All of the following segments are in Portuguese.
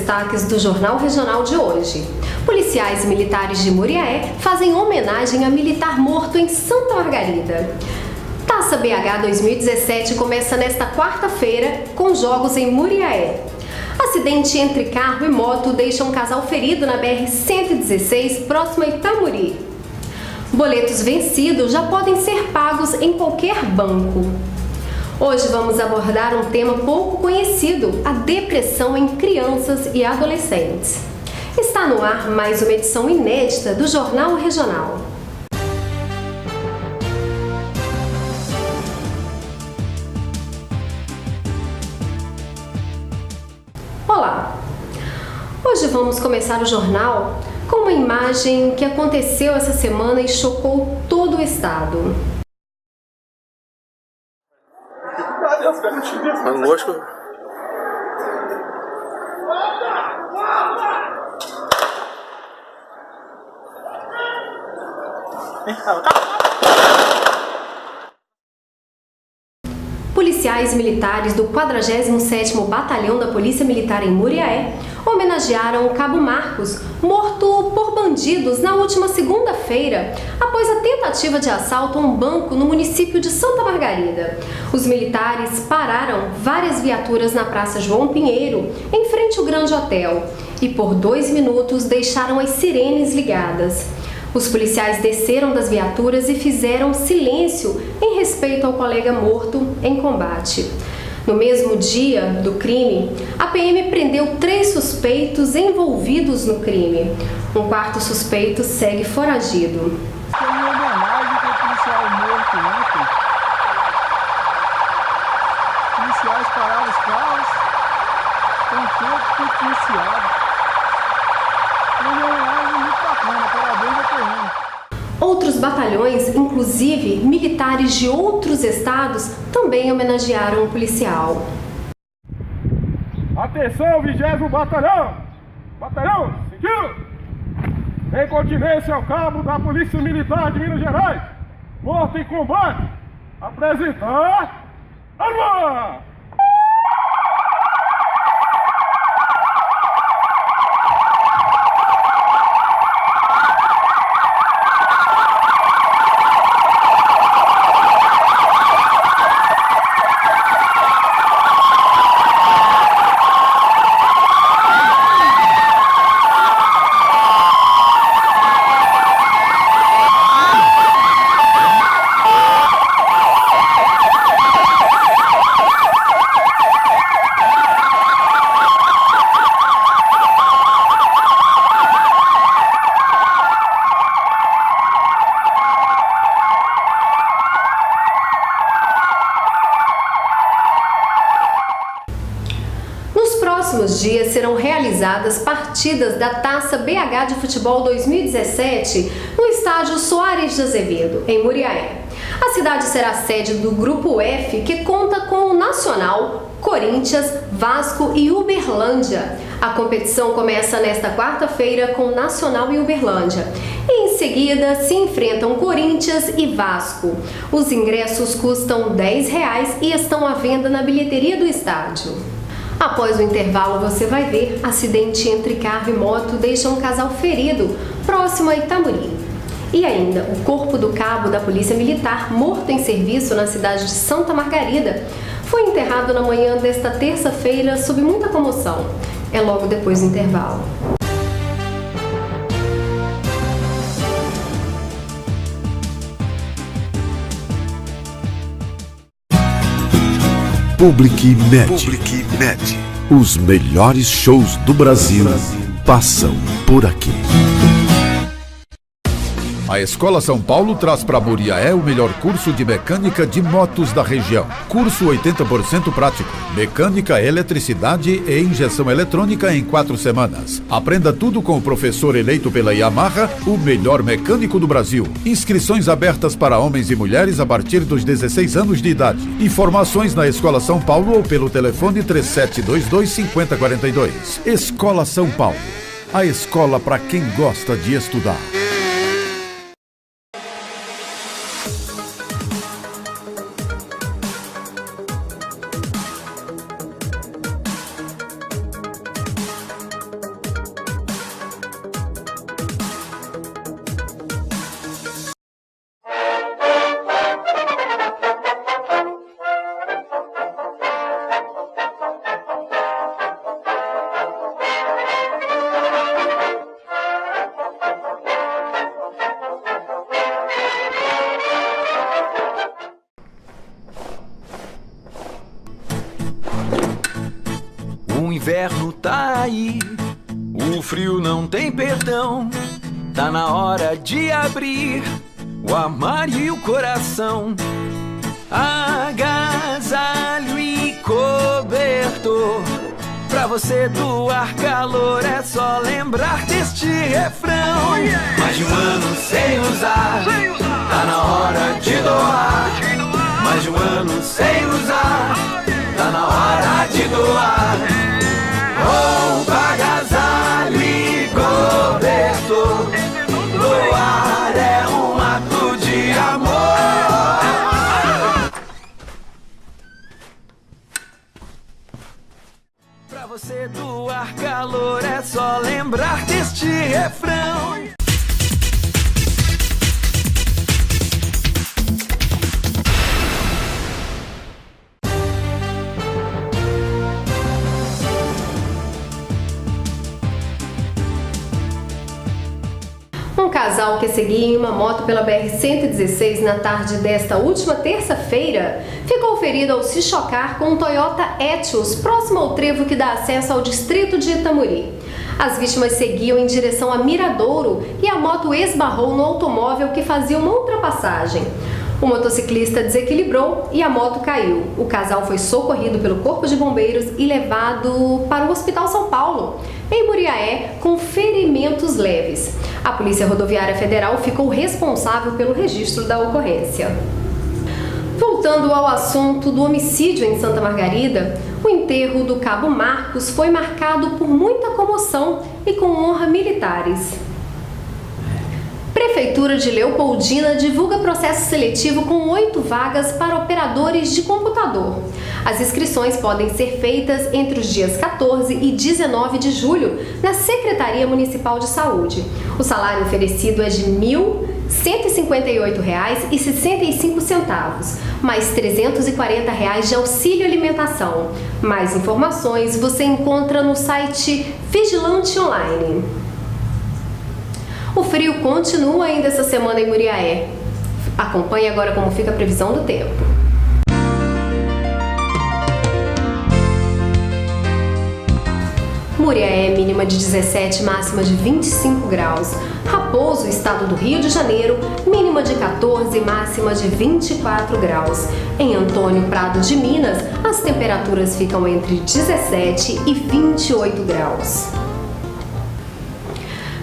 destaques do Jornal Regional de hoje. Policiais militares de Muriaé fazem homenagem a militar morto em Santa Margarida. Taça BH 2017 começa nesta quarta-feira com jogos em Muriaé. Acidente entre carro e moto deixa um casal ferido na BR-116, próximo a Itamuri. Boletos vencidos já podem ser pagos em qualquer banco. Hoje vamos abordar um tema pouco conhecido, a depressão em crianças e adolescentes. Está no ar mais uma edição inédita do Jornal Regional. Olá! Hoje vamos começar o jornal com uma imagem que aconteceu essa semana e chocou todo o estado. Angosco. Policiais militares do 47º Batalhão da Polícia Militar em Muriaé homenagearam o Cabo Marcos, morto por bandidos na última segunda-feira, após a tentativa de assalto a um banco no município de Santa Margarida. Os militares pararam várias viaturas na Praça João Pinheiro, em frente ao Grande Hotel, e por 2 minutos deixaram as sirenes ligadas. Os policiais desceram das viaturas e fizeram silêncio em respeito ao colega morto em combate. No mesmo dia do crime, a PM prendeu 3 suspeitos envolvidos no crime. Um quarto suspeito segue foragido. Foi uma homenagem para o policial morto ontem. Policiais pararam os carros, com todo policiado. Foi uma homenagem muito bacana, parabéns ao PM. Outros batalhões, inclusive militares de outros estados, também homenagearam o policial. Atenção, 20º Batalhão! Batalhão, seguiu! Em continência ao cabo da Polícia Militar de Minas Gerais, morto em combate, apresentar arma! Próximos dias serão realizadas partidas da Taça BH de Futebol 2017 no estádio Soares de Azevedo, em Muriaé. A cidade será sede do Grupo F, que conta com o Nacional, Corinthians, Vasco e Uberlândia. A competição começa nesta quarta-feira com Nacional e Uberlândia. E em seguida se enfrentam Corinthians e Vasco. Os ingressos custam R$10 e estão à venda na bilheteria do estádio. Após o intervalo, você vai ver acidente entre carro e moto deixa um casal ferido próximo a Itamuri. E ainda, o corpo do cabo da Polícia Militar, morto em serviço na cidade de Santa Margarida, foi enterrado na manhã desta terça-feira sob muita comoção. É logo depois do intervalo. PubliCnet. Os melhores shows do Brasil passam por aqui. A Escola São Paulo traz para Muriaé o melhor curso de mecânica de motos da região. Curso 80% prático, mecânica, eletricidade e injeção eletrônica em 4 semanas. Aprenda tudo com o professor eleito pela Yamaha, o melhor mecânico do Brasil. Inscrições abertas para homens e mulheres a partir dos 16 anos de idade. Informações na Escola São Paulo ou pelo telefone 3722-5042. Escola São Paulo, a escola para quem gosta de estudar. inverno tá aí, o frio não tem perdão. Tá na hora de abrir o armário e o coração. Agasalho e cobertor, pra você doar calor é só lembrar deste refrão. Mais de um ano sem usar, tá na hora de doar. Mais de um ano sem usar, tá na hora de doar. Roupa, agasalho e cobertor, doar é um ato de amor. Pra você doar calor é só lembrar deste refrão. Um casal que seguia em uma moto pela BR-116 na tarde desta última terça-feira ficou ferido ao se chocar com um Toyota Etios próximo ao trevo que dá acesso ao distrito de Itamuri. As vítimas seguiam em direção a Miradouro e a moto esbarrou no automóvel que fazia uma ultrapassagem. O motociclista desequilibrou e a moto caiu. O casal foi socorrido pelo Corpo de Bombeiros e levado para o Hospital São Paulo, em Muriaé, com ferimentos leves. A Polícia Rodoviária Federal ficou responsável pelo registro da ocorrência. Voltando ao assunto do homicídio em Santa Margarida, o enterro do Cabo Marcos foi marcado por muita comoção e com honra militares. Prefeitura de Leopoldina divulga processo seletivo com 8 vagas para operadores de computador. As inscrições podem ser feitas entre os dias 14 e 19 de julho na Secretaria Municipal de Saúde. O salário oferecido é de R$ 1.158,65, mais R$ 340 de auxílio alimentação. Mais informações você encontra no site Vigilante Online. O frio continua ainda essa semana em Muriaé. Acompanhe agora como fica a previsão do tempo. Muriaé, mínima de 17, máxima de 25 graus. Raposo, estado do Rio de Janeiro, mínima de 14, máxima de 24 graus. Em Antônio Prado de Minas, as temperaturas ficam entre 17 e 28 graus.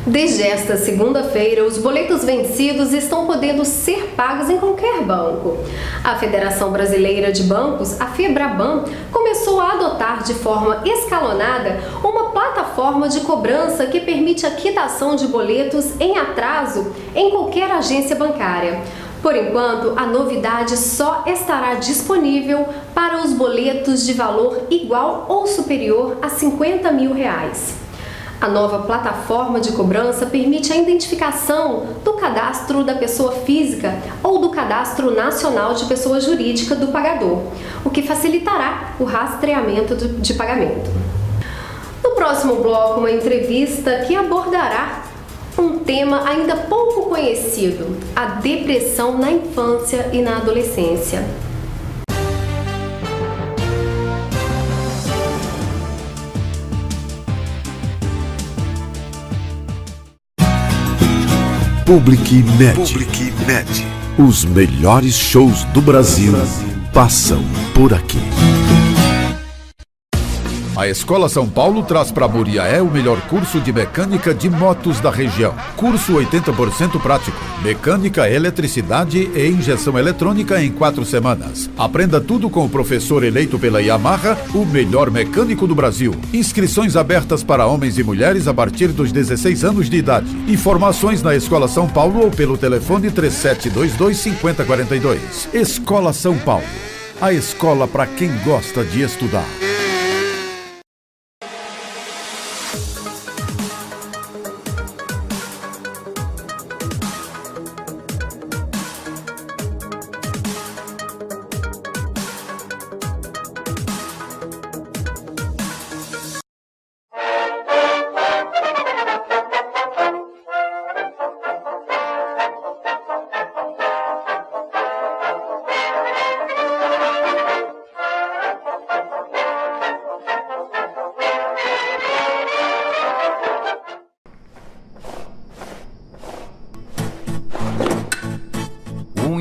Desde esta segunda-feira, os boletos vencidos estão podendo ser pagos em qualquer banco. A Federação Brasileira de Bancos, a FEBRABAN, começou a adotar de forma escalonada uma plataforma de cobrança que permite a quitação de boletos em atraso em qualquer agência bancária. Por enquanto, a novidade só estará disponível para os boletos de valor igual ou superior a R$ 50 mil. A nova plataforma de cobrança permite a identificação do cadastro da pessoa física ou do cadastro nacional de pessoa jurídica do pagador, o que facilitará o rastreamento de pagamento. No próximo bloco, uma entrevista que abordará um tema ainda pouco conhecido: a depressão na infância e na adolescência. PubliCnet. Os melhores shows do Brasil passam por aqui. A Escola São Paulo traz para Muriaé o melhor curso de mecânica de motos da região. Curso 80% prático. Mecânica, eletricidade e injeção eletrônica em 4 semanas. Aprenda tudo com o professor eleito pela Yamaha, o melhor mecânico do Brasil. Inscrições abertas para homens e mulheres a partir dos 16 anos de idade. Informações na Escola São Paulo ou pelo telefone 3722-5042. Escola São Paulo. A escola para quem gosta de estudar.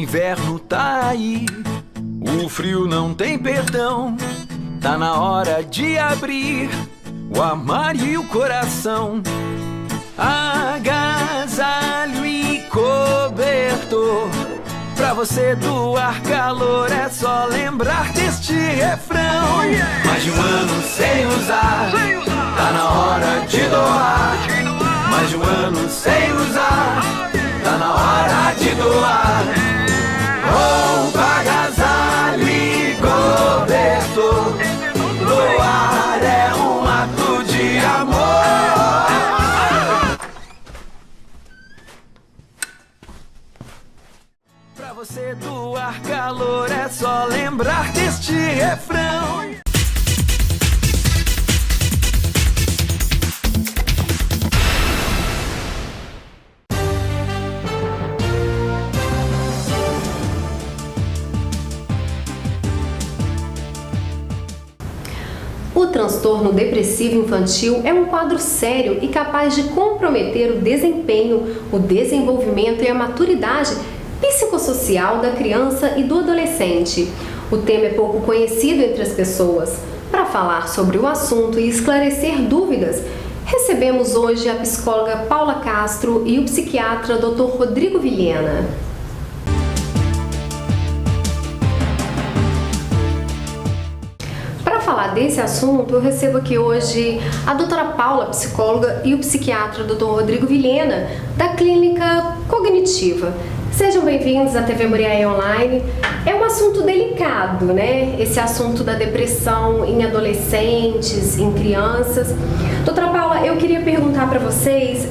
inverno tá aí, o frio não tem perdão. Tá na hora de abrir o armário e o coração. Agasalho e cobertor, pra você doar calor é só lembrar deste refrão. Mais de um ano sem usar, tá na hora de doar. Mais de um ano sem usar, tá na hora de doar. Roupa, agasalho e cobertor, doar é um ato de amor. Pra você doar calor é só lembrar deste refrão. O transtorno depressivo infantil é um quadro sério e capaz de comprometer o desempenho, o desenvolvimento e a maturidade psicossocial da criança e do adolescente. O tema é pouco conhecido entre as pessoas. Para falar sobre o assunto e esclarecer dúvidas, recebemos hoje a psicóloga Paula Castro e o psiquiatra Dr. Rodrigo Vilhena. Para falar desse assunto, eu recebo aqui hoje a doutora Paula, psicóloga, e o psiquiatra Dr. Rodrigo Vilhena, da Clínica Cognitiva. Sejam bem-vindos à TV Muriaé Online. É um assunto delicado, né? Esse assunto da depressão em adolescentes, em crianças. Doutora Paula, eu queria perguntar para vocês,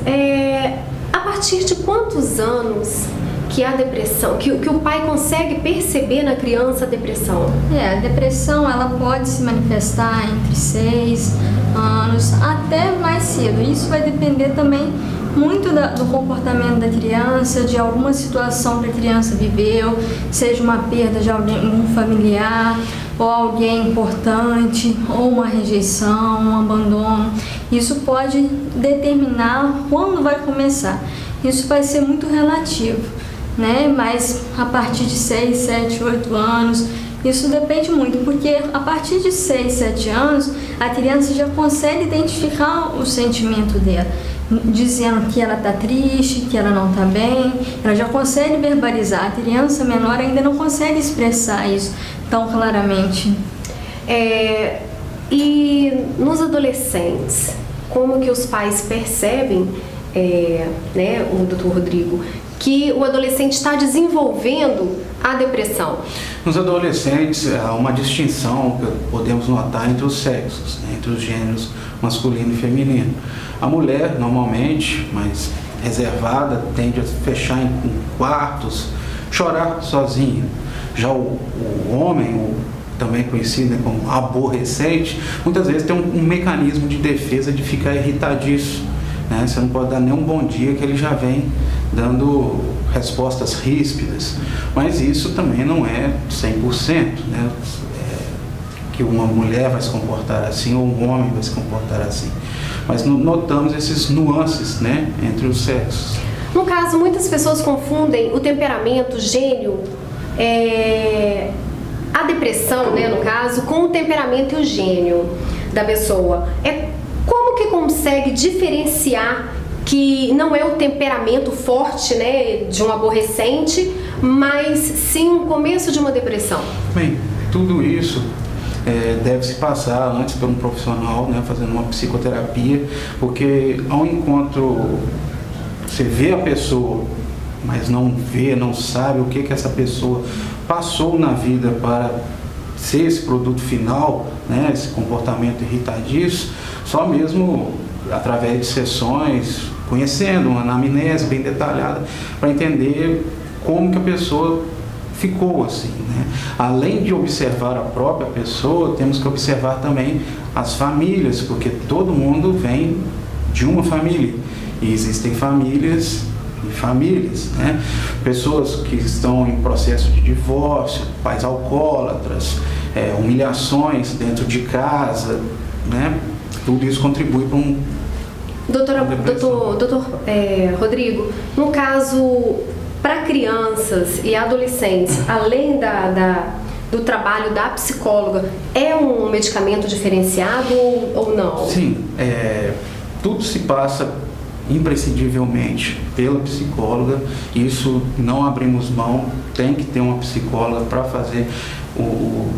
a partir de quantos anos que a depressão, que o pai consegue perceber na criança a depressão? A depressão ela pode se manifestar entre 6 anos até mais cedo. Isso vai depender também muito do comportamento da criança, de alguma situação que a criança viveu, seja uma perda de alguém, um familiar, ou alguém importante, ou uma rejeição, um abandono. Isso pode determinar quando vai começar. Isso vai ser muito relativo, né? Mas a partir de 6, 7, 8 anos, isso depende muito, porque a partir de 6, 7 anos, a criança já consegue identificar o sentimento dela, dizendo que ela está triste, que ela não está bem, ela já consegue verbalizar. A criança menor ainda não consegue expressar isso tão claramente. E nos adolescentes, como que os pais percebem, né, o doutor Rodrigo, que o adolescente está desenvolvendo a depressão? Nos adolescentes, há uma distinção que podemos notar entre os sexos, né, entre os gêneros masculino e feminino. A mulher, normalmente, mais reservada, tende a fechar em quartos, chorar sozinha. Já o homem, também conhecido como aborrecente, muitas vezes tem um mecanismo de defesa de ficar irritadiço, né? Você não pode dar nem um bom dia que ele já vem dando respostas ríspidas. Mas isso também não é 100%, né? Que uma mulher vai se comportar assim ou um homem vai se comportar assim. Mas notamos esses nuances, né, entre os sexos. No caso, muitas pessoas confundem o temperamento, gênio, a depressão, né, no caso, com o temperamento e o gênio da pessoa. Como que consegue diferenciar que não é o temperamento forte, né, de um aborrecente, mas sim um começo de uma depressão? Bem, tudo isso deve se passar antes por um profissional, né, fazendo uma psicoterapia, porque ao encontro você vê a pessoa, mas não vê, não sabe o que essa pessoa passou na vida para ser esse produto final, né, esse comportamento irritadiço, só mesmo através de sessões, conhecendo uma anamnese bem detalhada, para entender como que a pessoa ficou assim, né? Além de observar a própria pessoa, temos que observar também as famílias, porque todo mundo vem de uma família e existem famílias e famílias, né? Pessoas que estão em processo de divórcio, pais alcoólatras, humilhações dentro de casa, né? Tudo isso contribui para Doutor Rodrigo, no caso, para crianças e adolescentes, além do trabalho da psicóloga, é um medicamento diferenciado ou não? Sim, tudo se passa imprescindivelmente pela psicóloga, isso não abrimos mão, tem que ter uma psicóloga para fazer o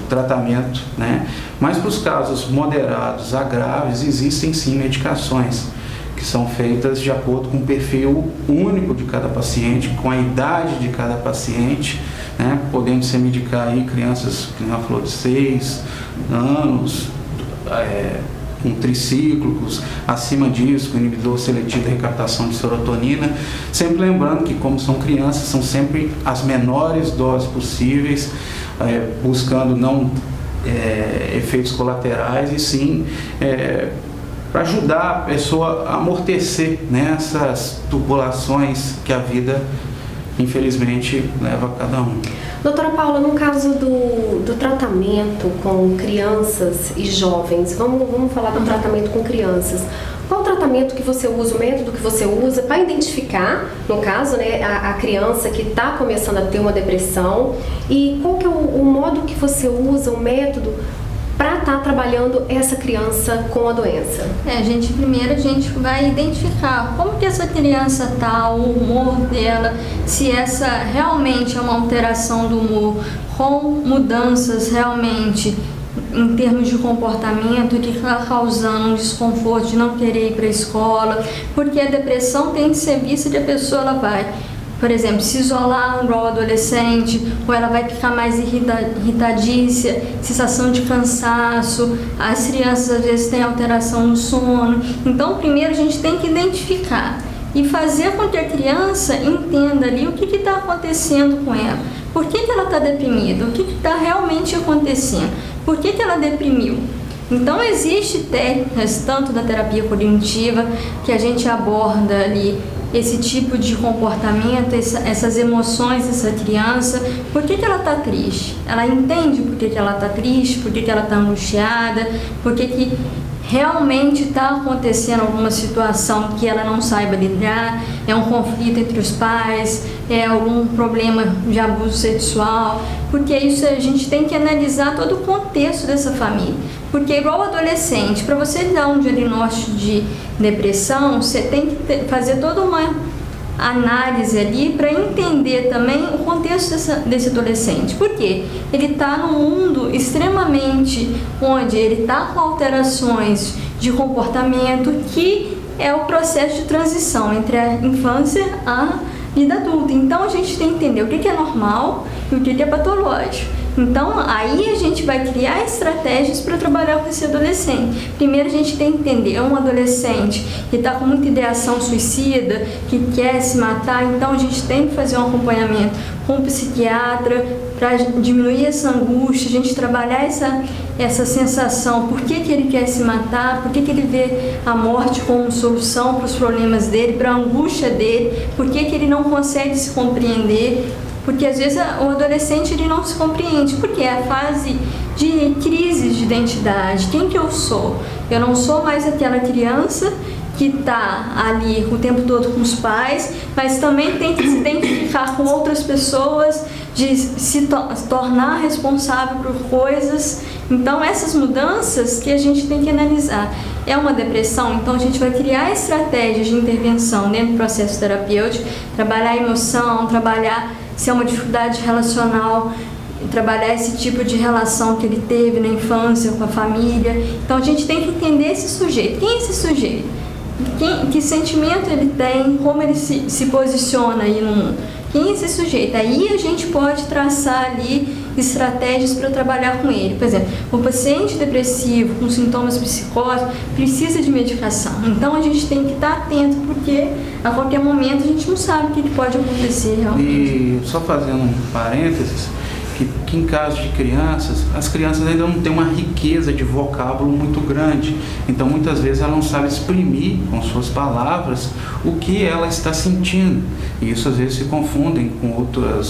tratamento, né? Mas para os casos moderados a graves, existem sim medicações que são feitas de acordo com o perfil único de cada paciente, com a idade de cada paciente, né? Podendo se medicar aí crianças, que ela falou, de 6 anos, com tricíclicos, acima disso, com inibidor seletivo de recaptação de serotonina, sempre lembrando que, como são crianças, são sempre as menores doses possíveis, buscando não efeitos colaterais, e sim para ajudar a pessoa a amortecer, né, essas tubulações que a vida, infelizmente, leva a cada um. Doutora Paula, no caso do tratamento com crianças e jovens, vamos falar do tratamento com crianças. Qual o tratamento que você usa, o método que você usa para identificar, no caso, né, a criança que está começando a ter uma depressão, e qual que é o modo que você usa, o método para estar trabalhando essa criança com a doença? Primeiro a gente vai identificar como que essa criança está, o humor dela, se essa realmente é uma alteração do humor, com mudanças realmente em termos de comportamento que está causando um desconforto de não querer ir para a escola, porque a depressão tem que ser vista de a pessoa, ela vai, por exemplo, se isolar igual adolescente, ou ela vai ficar mais irritadiça, sensação de cansaço, as crianças às vezes têm alteração no sono. Então, primeiro a gente tem que identificar e fazer com que a criança entenda ali o que está acontecendo com ela. Por que ela está deprimida? O que está realmente acontecendo? Por que ela deprimiu? Então, existe técnicas, tanto da terapia cognitiva, que a gente aborda ali esse tipo de comportamento, essas emoções dessa criança. Por que ela está triste? Ela entende por que ela está triste, por que ela está angustiada, por que realmente está acontecendo alguma situação que ela não saiba lidar, é um conflito entre os pais, é algum problema de abuso sexual, porque isso a gente tem que analisar todo o contexto dessa família. Porque igual adolescente, para você dar um diagnóstico de depressão, você tem que fazer toda uma análise ali para entender também o contexto desse adolescente. Por quê? Ele está num mundo extremamente onde ele está com alterações de comportamento, que é o processo de transição entre a infância e a vida adulta. Então a gente tem que entender o que é normal e o que é patológico. Então, aí a gente vai criar estratégias para trabalhar com esse adolescente. Primeiro, a gente tem que entender, é um adolescente que está com muita ideação suicida, que quer se matar, então a gente tem que fazer um acompanhamento com o psiquiatra para diminuir essa angústia, a gente trabalhar essa sensação, por que ele quer se matar, por que ele vê a morte como solução para os problemas dele, para a angústia dele, por que ele não consegue se compreender. Porque às vezes o adolescente ele não se compreende, porque é a fase de crises de identidade. Quem que eu sou? Eu não sou mais aquela criança que está ali o tempo todo com os pais, mas também tem que se identificar com outras pessoas, de se tornar responsável por coisas. Então essas mudanças que a gente tem que analisar. É uma depressão, então a gente vai criar estratégias de intervenção dentro do processo terapêutico, trabalhar a emoção, trabalhar se é uma dificuldade relacional, trabalhar esse tipo de relação que ele teve na infância com a família. Então a gente tem que entender esse sujeito. Quem é esse sujeito? Que sentimento ele tem? Como ele se posiciona aí no mundo? Quem é esse sujeito? Aí a gente pode traçar ali estratégias para trabalhar com ele. Por exemplo, o paciente depressivo com sintomas psicóticos precisa de medicação. Então a gente tem que estar atento, porque a qualquer momento a gente não sabe o que pode acontecer realmente. E só fazendo um parênteses, que em caso de crianças, as crianças ainda não têm uma riqueza de vocábulo muito grande. Então muitas vezes ela não sabe exprimir com suas palavras o que ela está sentindo. E isso às vezes se confundem com outras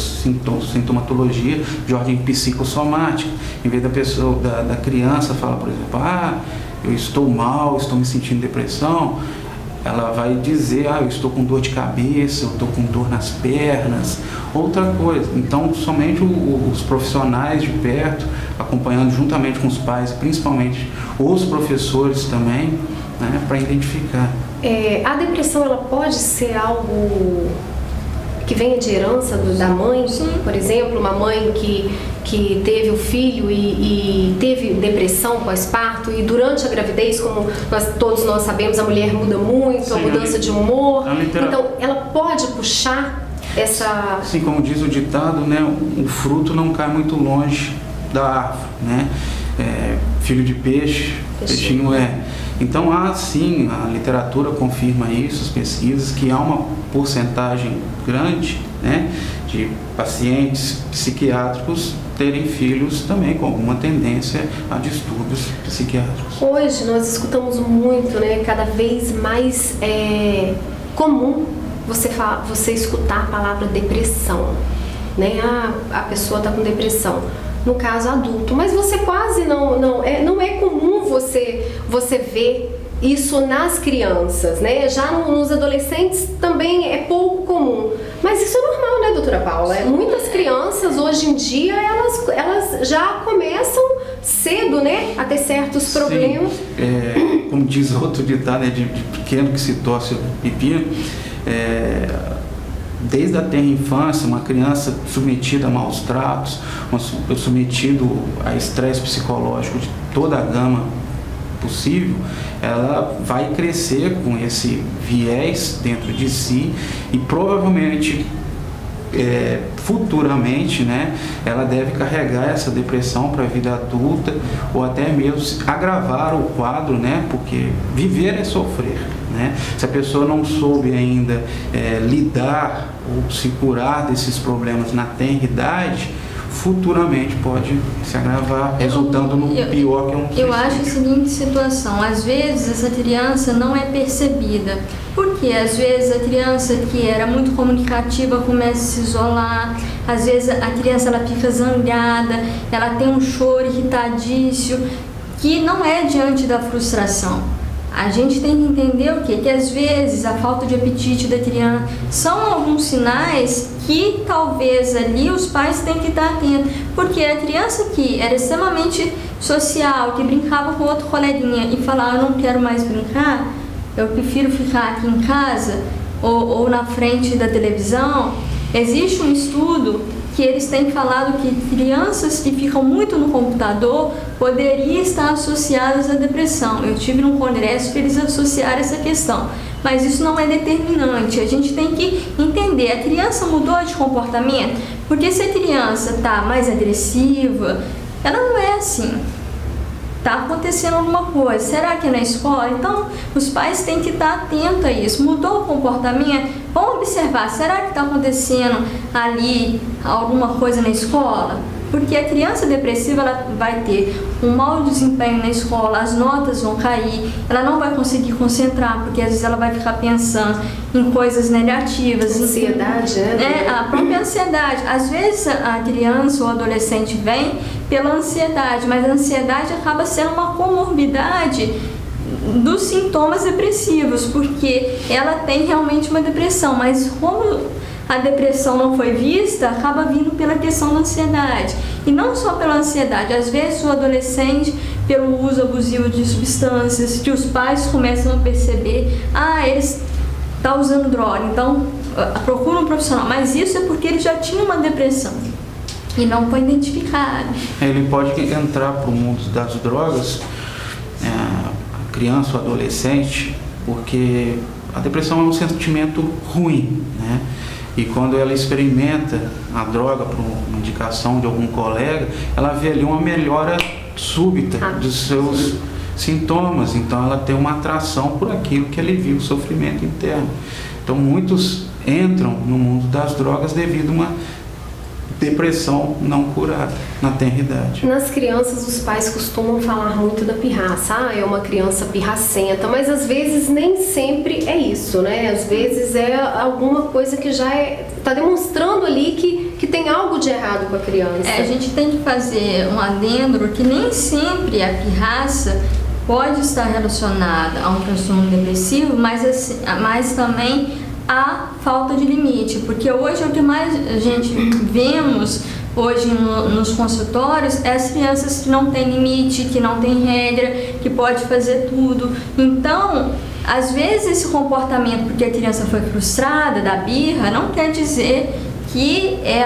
sintomatologia de ordem psicossomática. Em vez da criança falar, por exemplo, eu estou mal, estou me sentindo depressão, ela vai dizer, eu estou com dor de cabeça, eu estou com dor nas pernas, outra coisa. Então, somente os profissionais de perto, acompanhando juntamente com os pais, principalmente os professores também, né, para identificar. A depressão, ela pode ser algo que venha de herança da mãe? Sim. Por exemplo, uma mãe que teve o filho e teve depressão pós-parto, e durante a gravidez, como todos nós sabemos, a mulher muda muito, sim, a mudança de humor. Então, ela pode puxar essa... Sim, como diz o ditado, né, o fruto não cai muito longe da árvore, né? Filho de peixe, peixinho é. Então há sim, a literatura confirma isso, as pesquisas, que há uma porcentagem grande, né, de pacientes psiquiátricos terem filhos também com alguma tendência a distúrbios psiquiátricos. Hoje nós escutamos muito, né, cada vez mais comum você escutar a palavra depressão, né? A pessoa está com depressão. No caso adulto, mas você quase não é comum você ver isso nas crianças, né? Já nos adolescentes também é pouco comum, mas isso é normal, né, doutora Paula? Muitas crianças hoje em dia elas já começam cedo, né, a ter certos problemas. Sim. Como diz outro ditado, né, de pequeno que se torce o pepino, desde a tenra infância, uma criança submetida a maus tratos, submetido a estresse psicológico de toda a gama possível, ela vai crescer com esse viés dentro de si e provavelmente futuramente, né, ela deve carregar essa depressão para a vida adulta ou até mesmo agravar o quadro, né, porque viver é sofrer, né? Se a pessoa não soube ainda lidar ou se curar desses problemas na tenra idade, futuramente pode se agravar, resultando no pior, que é um suicídio. Eu acho a seguinte situação: às vezes essa criança não é percebida, porque às vezes a criança que era muito comunicativa começa a se isolar, às vezes a criança ela fica zangada, ela tem um choro irritadício, que não é diante da frustração. A gente tem que entender o quê? Que às vezes a falta de apetite da criança são alguns sinais que talvez ali os pais têm que estar atentos, porque a criança que era extremamente social, que brincava com outro coleguinha e falava, eu não quero mais brincar, eu prefiro ficar aqui em casa ou na frente da televisão. Existe um estudo que eles têm falado que crianças que ficam muito no computador poderiam estar associadas à depressão. Eu tive num congresso que eles associaram essa questão, mas isso não é determinante. A gente tem que entender, a criança mudou de comportamento, porque se a criança está mais agressiva, ela não é assim. Está acontecendo alguma coisa, será que é na escola? Então, os pais têm que estar atentos a isso. Mudou o comportamento? Vamos observar, será que está acontecendo ali alguma coisa na escola? Porque a criança depressiva ela vai ter um mau desempenho na escola, as notas vão cair, ela não vai conseguir concentrar, porque às vezes ela vai ficar pensando em coisas negativas. Ansiedade, né? A própria ansiedade. Às vezes a criança ou adolescente vem pela ansiedade, mas a ansiedade acaba sendo uma comorbidade dos sintomas depressivos, porque ela tem realmente uma depressão, mas como a depressão não foi vista, acaba vindo pela questão da ansiedade. E não só pela ansiedade, às vezes o adolescente, pelo uso abusivo de substâncias, que os pais começam a perceber, ele está usando droga, então procura um profissional, mas isso é porque ele já tinha uma depressão e não foi identificado. Ele pode entrar para o mundo das drogas, a criança ou adolescente, porque a depressão é um sentimento ruim, né? E quando ela experimenta a droga por uma indicação de algum colega, ela vê ali uma melhora súbita dos seus sintomas. Então ela tem uma atração por aquilo que alivia o sofrimento interno. Então muitos entram no mundo das drogas devido a uma depressão não curada na tenra idade. Nas crianças, os pais costumam falar muito da pirraça. É uma criança pirracenta, mas às vezes nem sempre é isso, né? Às vezes é alguma coisa que já está demonstrando ali que tem algo de errado com a criança. A gente tem que fazer um adendo que nem sempre a pirraça pode estar relacionada a um transtorno depressivo, mas também a falta de limite, porque hoje o que mais a gente vemos hoje nos consultórios é as crianças que não têm limite, que não têm regra, que pode fazer tudo. Então, às vezes esse comportamento, porque a criança foi frustrada da birra, não quer dizer que é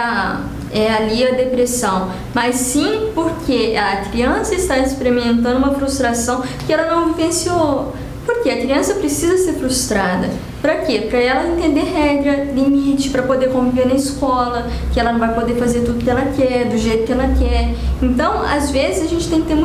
ali a depressão, mas sim porque a criança está experimentando uma frustração que ela não vivenciou. Porque a criança precisa ser frustrada. Para quê? Para ela entender regra, limite, para poder conviver na escola, que ela não vai poder fazer tudo que ela quer, do jeito que ela quer. Então, às vezes, a gente tem que ter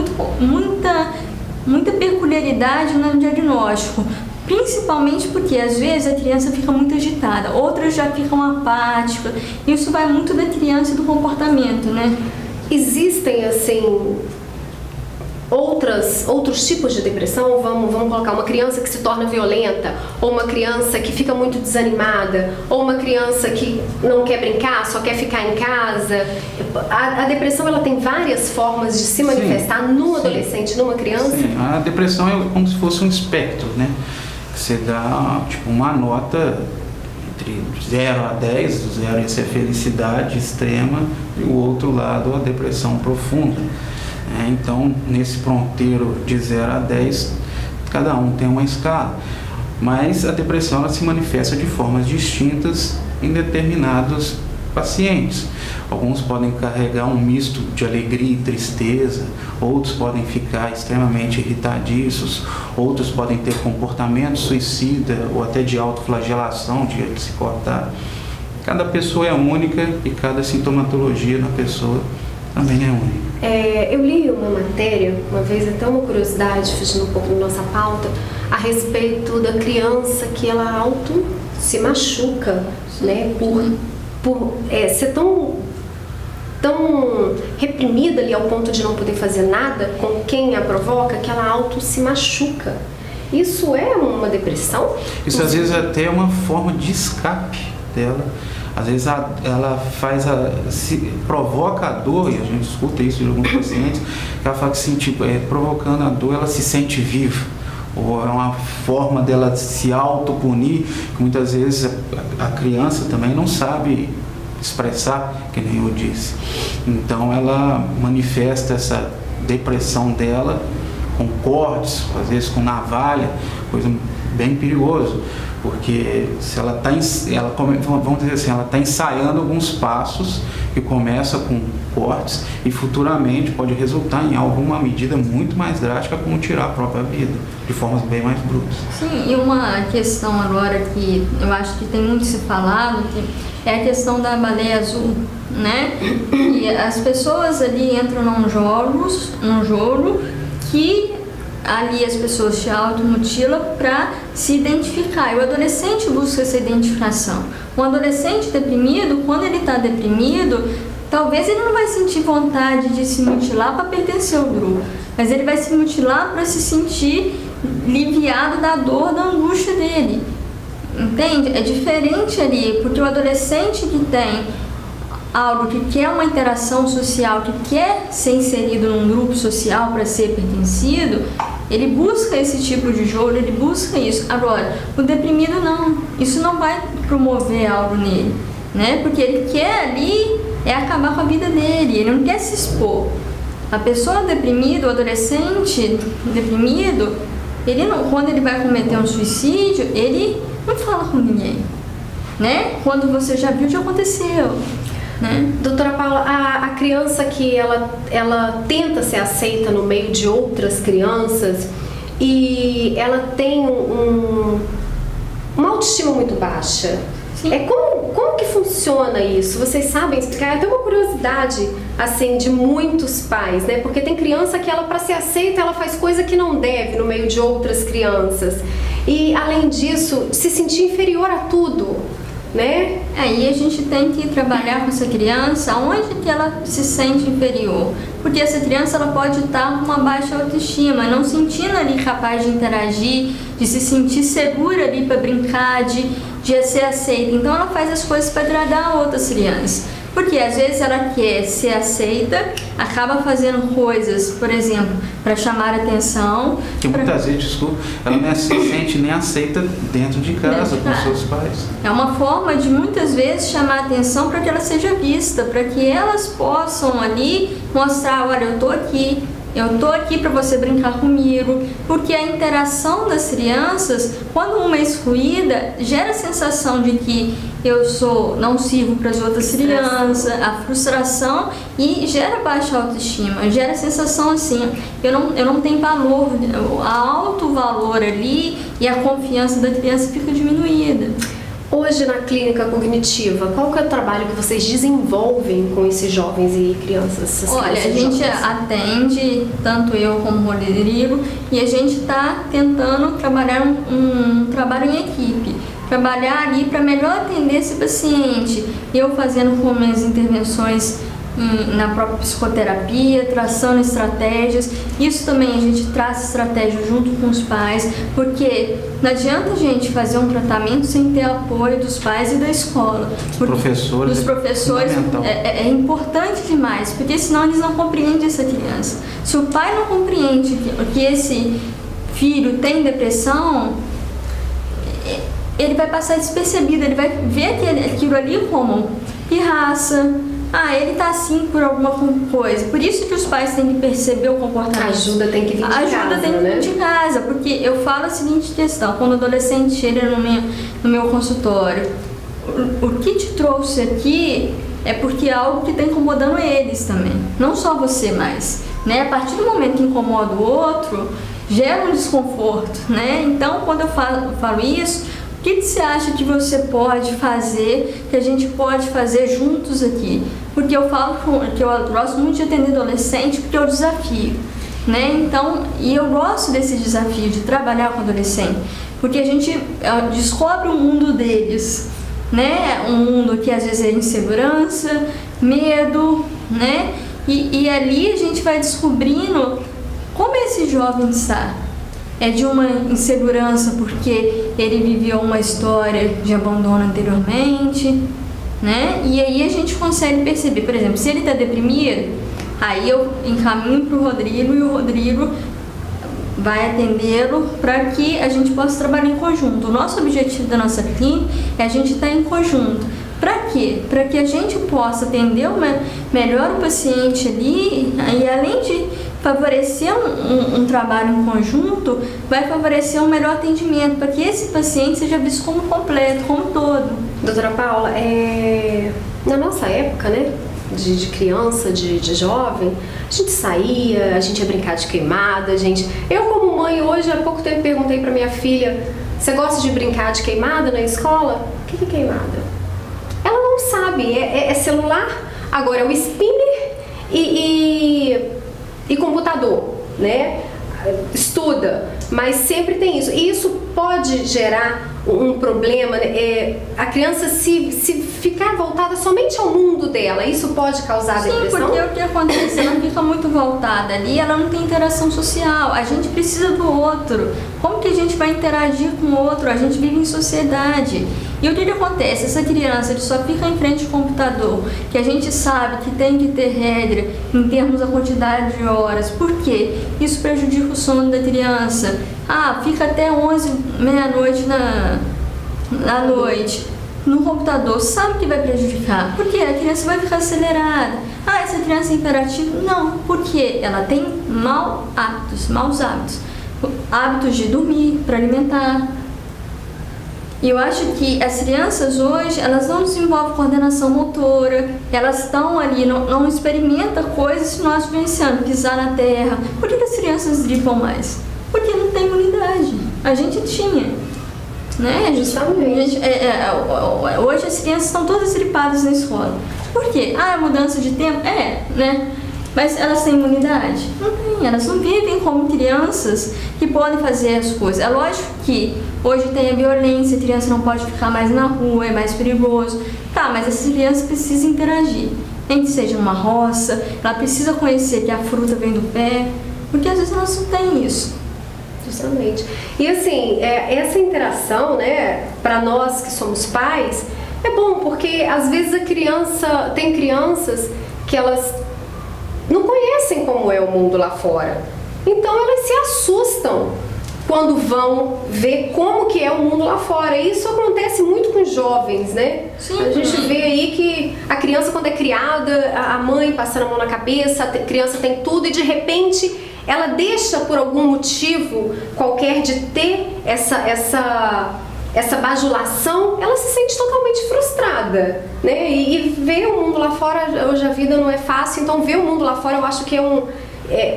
muita peculiaridade no diagnóstico. Principalmente porque, às vezes, a criança fica muito agitada, outras já ficam apáticas. Isso vai muito da criança e do comportamento, né? Existem, assim, outros tipos de depressão? Vamos colocar uma criança que se torna violenta, ou uma criança que fica muito desanimada, ou uma criança que não quer brincar, só quer ficar em casa. A depressão, ela tem várias formas de se manifestar no adolescente, numa criança? Sim, a depressão é como se fosse um espectro, né? Você dá tipo uma nota entre 0 a 10, o 0 é a felicidade extrema e o outro lado a depressão profunda. Então, nesse fronteiro de 0 a 10, cada um tem uma escala. Mas a depressão ela se manifesta de formas distintas em determinados pacientes. Alguns podem carregar um misto de alegria e tristeza, outros podem ficar extremamente irritadiços, outros podem ter comportamento suicida ou até de autoflagelação, de se cortar. Cada pessoa é única e cada sintomatologia na pessoa também é única. Eu li uma matéria, uma vez, até uma curiosidade, fugindo um pouco da nossa pauta, a respeito da criança que ela auto se machuca, né, por ser tão reprimida ali ao ponto de não poder fazer nada com quem a provoca, que ela auto se machuca. Isso é uma depressão? Isso às vezes até é uma forma de escape dela. Às vezes ela provoca a dor, e a gente escuta isso de alguns pacientes, que ela fala que assim, provocando a dor, ela se sente viva. Ou é uma forma dela se autopunir, que muitas vezes a criança também não sabe expressar, que nem eu disse. Então ela manifesta essa depressão dela com cortes, às vezes com navalha, coisa bem perigoso. Porque se ela vamos dizer assim, ela está ensaiando alguns passos que começa com cortes e futuramente pode resultar em alguma medida muito mais drástica, como tirar a própria vida, de formas bem mais brutas. Sim, e uma questão agora que eu acho que tem muito se falado, é a questão da baleia azul, né? E as pessoas ali entram num jogo que ali as pessoas se automutilam para se identificar. E o adolescente busca essa identificação. Um adolescente deprimido, quando ele está deprimido, talvez ele não vai sentir vontade de se mutilar para pertencer ao grupo, mas ele vai se mutilar para se sentir aliviado da dor, da angústia dele. Entende? É diferente ali, porque o adolescente que tem algo que quer uma interação social, que quer ser inserido num grupo social para ser pertencido, ele busca esse tipo de jogo, ele busca isso. Agora, o deprimido não, isso não vai promover algo nele, né? Porque ele quer ali acabar com a vida dele, ele não quer se expor. A pessoa deprimida, o adolescente deprimido, ele não, quando ele vai cometer um suicídio, ele não fala com ninguém, né? Quando você já viu, já aconteceu. Né? Doutora Paula, a criança que ela tenta ser aceita no meio de outras crianças e ela tem uma autoestima muito baixa. Sim. Como que funciona isso? Vocês sabem explicar? Eu tenho uma curiosidade assim de muitos pais, né? Porque tem criança que ela, para ser aceita, ela faz coisa que não deve no meio de outras crianças. E além disso, se sentir inferior a tudo, né? E a gente tem que trabalhar com essa criança onde que ela se sente inferior, porque essa criança ela pode estar com uma baixa autoestima, não sentindo ali capaz de interagir, de se sentir segura ali para brincar, de de ser aceita. Então ela faz as coisas para agradar outras crianças. Porque às vezes ela quer ser aceita, acaba fazendo coisas, por exemplo, para chamar atenção. Que muitas vezes, desculpa, ela não se sente nem aceita dentro de casa com seus pais. É uma forma de muitas vezes chamar atenção para que ela seja vista, para que elas possam ali mostrar, olha, eu tô aqui para você brincar comigo, porque a interação das crianças, quando uma é excluída, gera a sensação de que não sirvo para as outras crianças, a frustração, e gera baixa autoestima, gera a sensação assim, eu não tenho valor, o alto valor ali, e a confiança da criança fica diminuída. Hoje na clínica cognitiva, qual que é o trabalho que vocês desenvolvem com esses jovens e crianças? Olha, a gente atende, tanto eu como o Rodrigo, e a gente está tentando trabalhar um trabalho em equipe. Trabalhar ali para melhor atender esse paciente. Eu fazendo com minhas intervenções na própria psicoterapia, traçando estratégias. Isso também a gente traz estratégias junto com os pais, porque não adianta a gente fazer um tratamento sem ter apoio dos pais e da escola. Dos professores é importante demais, porque senão eles não compreendem essa criança. Se o pai não compreende que esse filho tem depressão, ele vai passar despercebido, ele vai ver aquilo ali como pirraça. Ele tá assim por alguma coisa. Por isso que os pais têm que perceber o comportamento. A ajuda tem que vir de casa, ajuda tem que vir de casa, porque eu falo a seguinte questão, quando o adolescente chega no meu consultório, o que te trouxe aqui é porque é algo que está incomodando eles também, não só você mais, né? A partir do momento que incomoda o outro, gera um desconforto, né? Então, quando eu falo isso, o que você acha que você pode fazer, que a gente pode fazer juntos aqui? Porque eu falo que eu gosto muito de atender adolescente, porque é o desafio, né? Então, e eu gosto desse desafio de trabalhar com adolescente, porque a gente descobre o mundo deles, né? Um mundo que às vezes é insegurança, medo, né? E ali a gente vai descobrindo como esse jovem está. É de uma insegurança porque ele viveu uma história de abandono anteriormente, né? E aí a gente consegue perceber, por exemplo, se ele está deprimido, aí eu encaminho para o Rodrigo e o Rodrigo vai atendê-lo para que a gente possa trabalhar em conjunto. O nosso objetivo da nossa clínica é a gente estar em conjunto. Para quê? Para que a gente possa atender melhor o paciente ali, e além de favorecer um trabalho em conjunto, vai favorecer um melhor atendimento, para que esse paciente seja visto como completo, como todo. Doutora Paula, na nossa época, né, de criança, de jovem, a gente saía, a gente ia brincar de queimada, Eu como mãe, hoje, há pouco tempo, perguntei para minha filha, você gosta de brincar de queimada na escola? O que é queimada? Ela não sabe, é celular, agora é o spinner e computador, né? Estuda, mas sempre tem isso. E isso pode gerar um problema, né? A criança se ficar voltada somente ao mundo dela, isso pode causar depressão? Sim, porque o que acontece? Ela fica muito voltada ali, ela não tem interação social. A gente precisa do outro. Como que a gente vai interagir com o outro? A gente vive em sociedade. E o que acontece? Essa criança que só fica em frente ao computador, que a gente sabe que tem que ter regra em termos da quantidade de horas. Por quê? Isso prejudica o sono da criança. Fica até 11, meia-noite na noite no computador. Sabe que vai prejudicar? Porque a criança vai ficar acelerada. Essa criança é imperativa? Não, porque ela tem maus hábitos. Hábitos de dormir, para alimentar. E eu acho que as crianças hoje, elas não desenvolvem coordenação motora, elas estão ali, não experimentam coisas que nós vivenciamos, pisar na terra. Por que as crianças driblam mais? Porque não tem imunidade. A gente tinha, né? Justamente. Hoje as crianças estão todas gripadas na escola. Por quê? Mudança de tempo? Né? Mas elas têm imunidade? Não tem, elas não vivem como crianças que podem fazer as coisas. É lógico que hoje tem a violência, a criança não pode ficar mais na rua, é mais perigoso. Mas essa criança precisa interagir. Nem que seja numa roça, ela precisa conhecer que a fruta vem do pé, porque às vezes elas não têm isso. Justamente. E assim, essa interação, né, para nós que somos pais, é bom porque às vezes tem crianças que elas não conhecem como é o mundo lá fora. Então elas se assustam quando vão ver como que é o mundo lá fora. E isso acontece muito com jovens, né? Sim. A gente vê aí que a criança, quando é criada, a mãe passando a mão na cabeça, a criança tem tudo e de repente ela deixa por algum motivo qualquer de ter essa bajulação, ela se sente totalmente frustrada, né? E ver o mundo lá fora, hoje a vida não é fácil, então ver o mundo lá fora eu acho que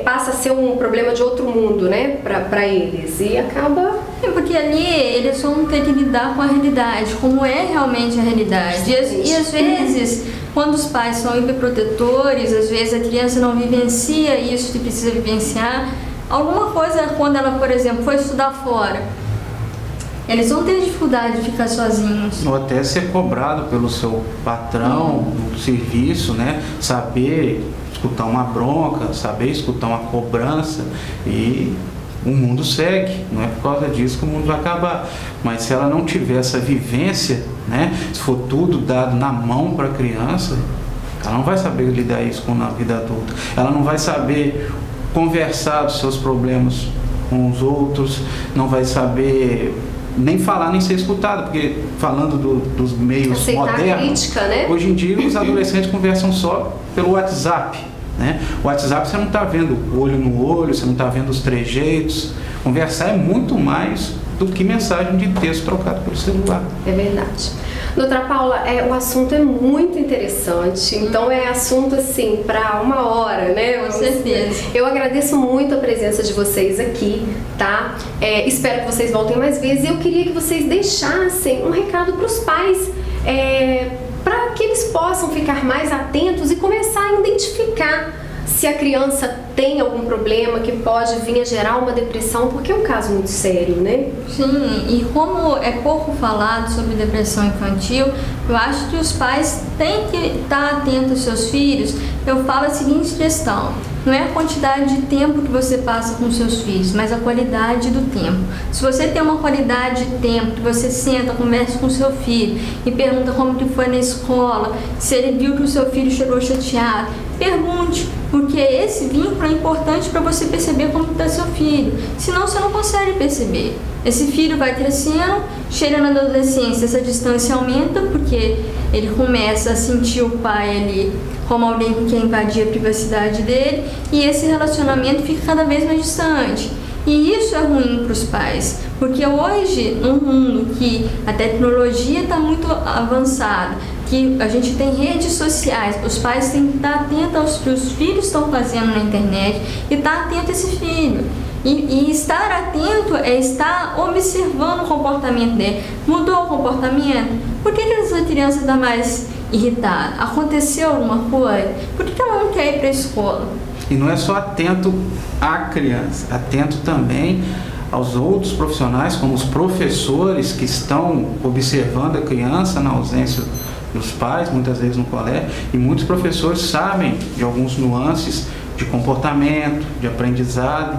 passa a ser um problema de outro mundo, né, para eles, e acaba... Porque ali eles vão ter que lidar com a realidade, como é realmente a realidade. E às vezes, quando os pais são hiperprotetores, às vezes a criança não vivencia isso que precisa vivenciar. Alguma coisa, quando ela, por exemplo, foi estudar fora, eles vão ter dificuldade de ficar sozinhos. Ou até ser cobrado pelo seu patrão no serviço, né? Saber escutar uma bronca, saber escutar uma cobrança, e o mundo segue. Não é por causa disso que o mundo vai acabar. Mas se ela não tiver essa vivência, né? Se for tudo dado na mão para a criança, ela não vai saber lidar isso na vida adulta. Ela não vai saber conversar dos seus problemas com os outros, não vai saber nem falar, nem ser escutada, porque falando dos meios aceitar modernos, crítica, né? Hoje em dia os adolescentes conversam só pelo WhatsApp, né? O WhatsApp você não está vendo olho no olho, você não está vendo os trejeitos. Conversar é muito mais do que mensagem de texto trocado pelo celular. É verdade. Doutora Paula, o assunto é muito interessante, então é assunto assim para uma hora, né? Com certeza. Eu agradeço muito a presença de vocês aqui, tá? Espero que vocês voltem mais vezes. Eu queria que vocês deixassem um recado para os pais, para que eles possam ficar mais atentos e começar a identificar se a criança tem algum problema que pode vir a gerar uma depressão, porque é um caso muito sério, né? Sim, e como é pouco falado sobre depressão infantil, eu acho que os pais têm que estar atentos aos seus filhos. Eu falo a seguinte questão: não é a quantidade de tempo que você passa com seus filhos, mas a qualidade do tempo. Se você tem uma qualidade de tempo, que você senta, conversa com seu filho e pergunta como que foi na escola, se ele viu que o seu filho chegou chateado, pergunte, porque esse vínculo é importante para você perceber como está seu filho. Senão você não consegue perceber. Esse filho vai crescendo, chega na adolescência, essa distância aumenta porque ele começa a sentir o pai ali como alguém que quer invadir a privacidade dele, e esse relacionamento fica cada vez mais distante. E isso é ruim para os pais, porque hoje, num mundo que a tecnologia está muito avançada, que a gente tem redes sociais, os pais têm que estar atentos aos que os filhos estão fazendo na internet e estar atento a esse filho. E estar atento é estar observando o comportamento dele. Mudou o comportamento? Por que essa criança está mais irritada? Aconteceu alguma coisa? Por que ela não quer ir para a escola? E não é só atento à criança, atento também aos outros profissionais, como os professores que estão observando a criança na ausência dos pais, muitas vezes no colégio, e muitos professores sabem de alguns nuances de comportamento, de aprendizado,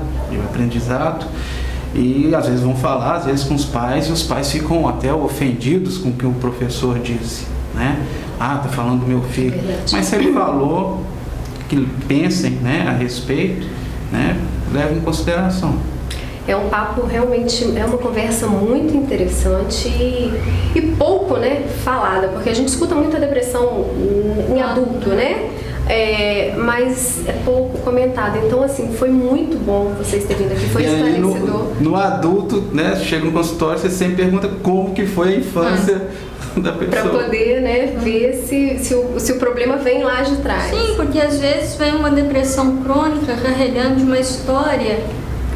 e às vezes vão falar, às vezes com os pais, e os pais ficam até ofendidos com o que o professor disse, né? Ah, tá falando do meu filho. Mas se ele falou, que pensem, né, a respeito, né, levem em consideração. É um papo realmente, é uma conversa muito interessante e pouco, né, falada, porque a gente escuta muito a depressão em adulto, né? Mas é pouco comentado. Então, assim, foi muito bom vocês terem vindo aqui, foi esclarecedor. No adulto, né, chega no consultório, você sempre pergunta como que foi a infância da pessoa. Para poder, né, ver se o problema vem lá de trás. Sim, porque às vezes vem uma depressão crônica carregando de uma história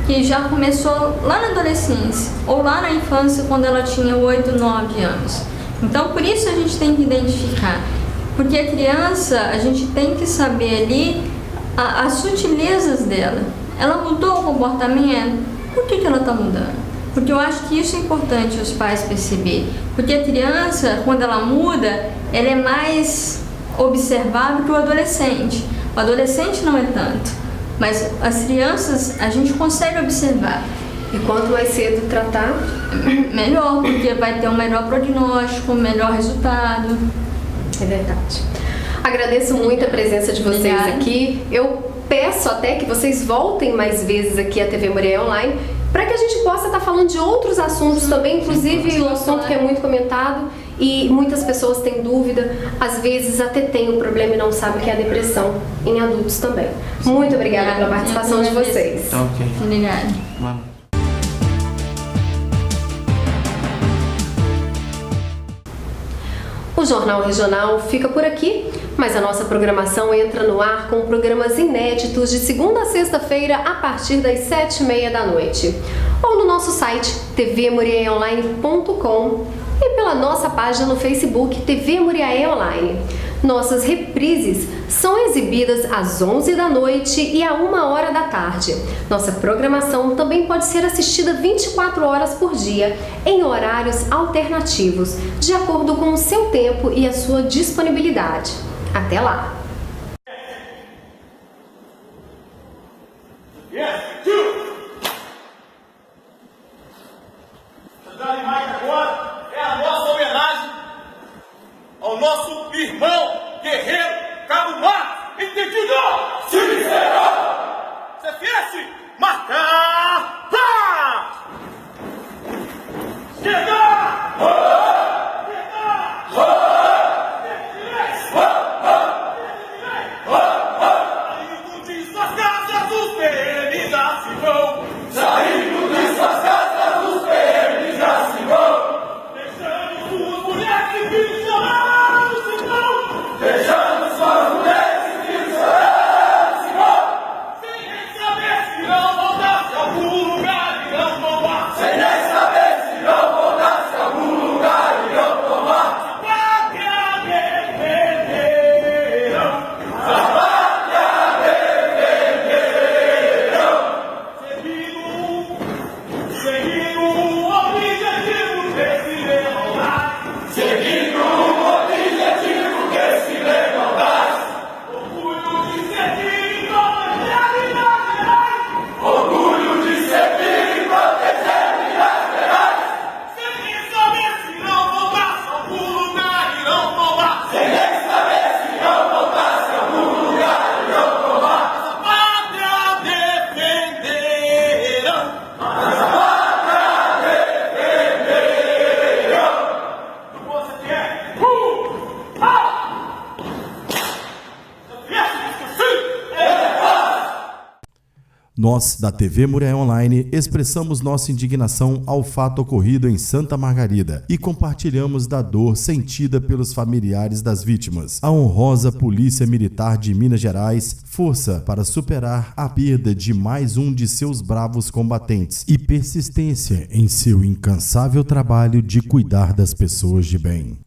que já começou lá na adolescência ou lá na infância, quando ela tinha 8, 9 anos. Então, por isso a gente tem que identificar. Porque a criança, a gente tem que saber ali as sutilezas dela. Ela mudou o comportamento? Por que ela está mudando? Porque eu acho que isso é importante os pais perceberem. Porque a criança, quando ela muda, ela é mais observável que o adolescente. O adolescente não é tanto. Mas as crianças, a gente consegue observar. E quanto mais cedo tratar, melhor, porque vai ter um melhor prognóstico, um melhor resultado. é verdade. Agradeço muito a presença de vocês Obrigada. aqui. Eu peço até que vocês voltem mais vezes aqui à TV Muriaé Online, para que a gente possa estar falando de outros assuntos também, inclusive um assunto que é muito comentado e muitas pessoas têm dúvida, às vezes até tem o problema e não sabem que é a depressão em adultos também. Muito obrigada pela participação de vocês. Tá ok. Obrigada. Vamos. O Jornal Regional fica por aqui, mas a nossa programação entra no ar com programas inéditos de segunda a sexta-feira a partir das 7h30 da noite. Ou no nosso site tvmuriaeonline.com e pela nossa página no Facebook TV Muriaé Online. Nossas reprises são exibidas às 11 da noite e à 1h da tarde. Nossa programação também pode ser assistida 24 horas por dia, em horários alternativos, de acordo com o seu tempo e a sua disponibilidade. Até lá! Essa imagem agora é a nossa homenagem ao nosso irmão guerreiro Cabo Marco, entendido? Sim, será! CFS, marcar! Pá! Chegar! Saindo de suas casas, os PMs já se vão! Saindo de suas casas, os PMs já se vão! Deixando suas mulheres e filhos chorar, se vão! Deixando suas mulheres e filhos chorar, se vão! Sem nem saber se irão voltar, se algum lugar irão tomar! Sem nem saber se irão voltar, se algum lugar irão tomar! A pátria defenderão! A pátria defenderão! Seguindo o objetivo que se levantar! Seguindo o objetivo que se levantar! Orgulho de servir e proteger Minas Gerais! Orgulho de servir e proteger Minas Gerais! Sem nem saber se irão voltar, se algum lugar irão tomar! Sem nem saber se irão voltar, se algum lugar irão tomar! Essa pátria defenderão! Essa pátria defenderão! Você quer? Nós, da TV Muriaé Online, expressamos nossa indignação ao fato ocorrido em Santa Margarida e compartilhamos da dor sentida pelos familiares das vítimas. A honrosa Polícia Militar de Minas Gerais, força para superar a perda de mais um de seus bravos combatentes e persistência em seu incansável trabalho de cuidar das pessoas de bem.